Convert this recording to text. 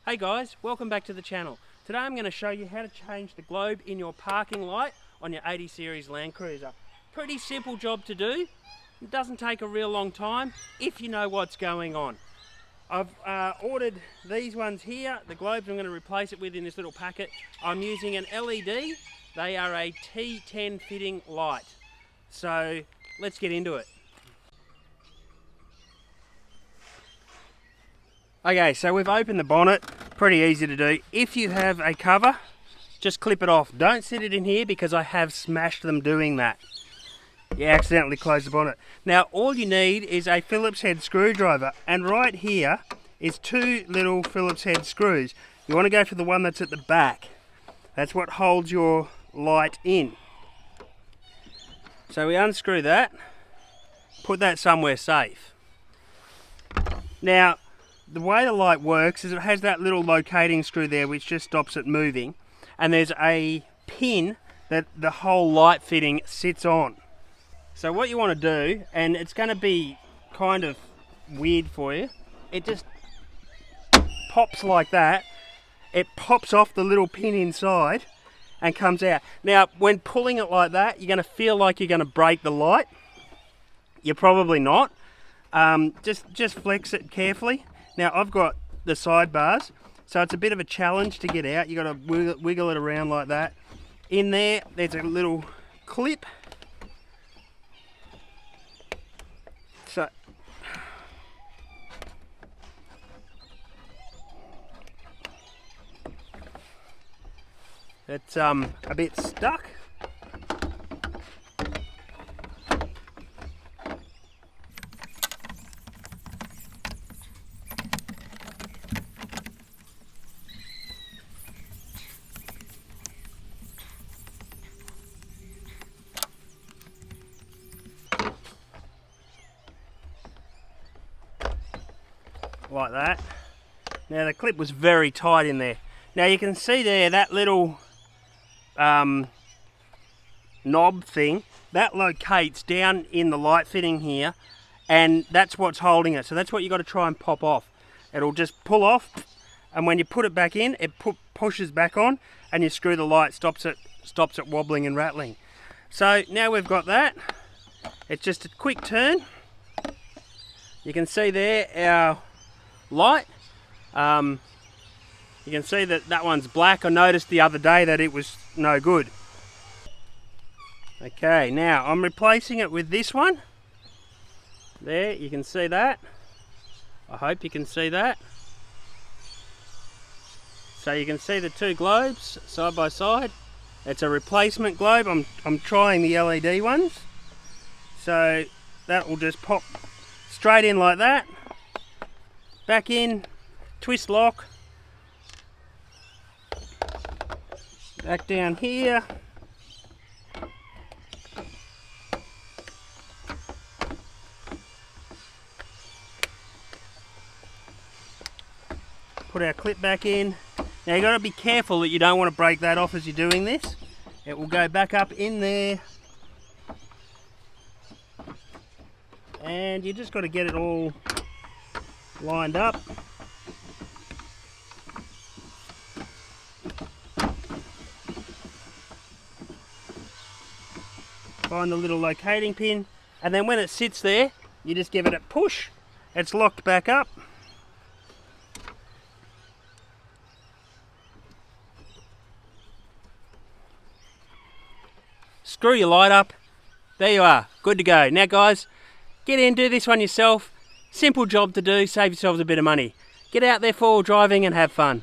Hey guys, welcome back to the channel. Today I'm going to show you how to change the globe in your parking light on your 80 series Land Cruiser. Pretty simple job to do. It doesn't take a real long time if you know what's going on. I've ordered these ones here, the globes I'm going to replace it with in this little packet. I'm using an LED. They are a T10 fitting light. So let's get into it. Okay, so we've opened the bonnet, pretty easy to do. If you have a cover, just clip it off. Don't sit it in here because I have smashed them doing that. You accidentally close the bonnet. Now all you need is a Phillips head screwdriver, and right here is two little Phillips head screws. You want to go for the one that's at the back. That's what holds your light in. So we unscrew that, put that somewhere safe. Now, the way the light works is it has that little locating screw there which just stops it moving, and there's a pin that the whole light fitting sits on. So what you want to do, and it's going to be kind of weird for you, it just pops like that. It pops off the little pin inside and comes out. Now when pulling it like that, you're going to feel like you're going to break the light. You're probably not. Just flex it carefully. Now I've got the sidebars, so it's a bit of a challenge to get out. You've got to wiggle it around like that. In there's a little clip. So it's a bit stuck. Like that. Now the clip was very tight in there. Now you can see there that little knob thing, that locates down in the light fitting here, and that's what's holding it. So that's what you got to try and pop off. It'll just pull off, and when you put it back in, it pushes back on, and you screw the light, stops it wobbling and rattling. So now we've got that. It's just a quick turn. You can see there our light. You can see that one's black. I noticed the other day that it was no good. Okay, now I'm replacing it with this one. There, you can see that. I hope you can see that. So you can see the two globes side by side. It's a replacement globe. I'm trying the LED ones. So that will just pop straight in like that. Back in, twist lock, back down here, put our clip back in. Now you got to be careful that you don't want to break that off as you're doing this. It will go back up in there, and you just got to get it all lined up. Find the little locating pin, and then when it sits there, you just give it a push. It's locked back up. Screw your light up. There you are, good to go. Now guys, get in, do this one yourself. Simple job to do, save yourselves a bit of money. Get out there 4-wheel driving and have fun.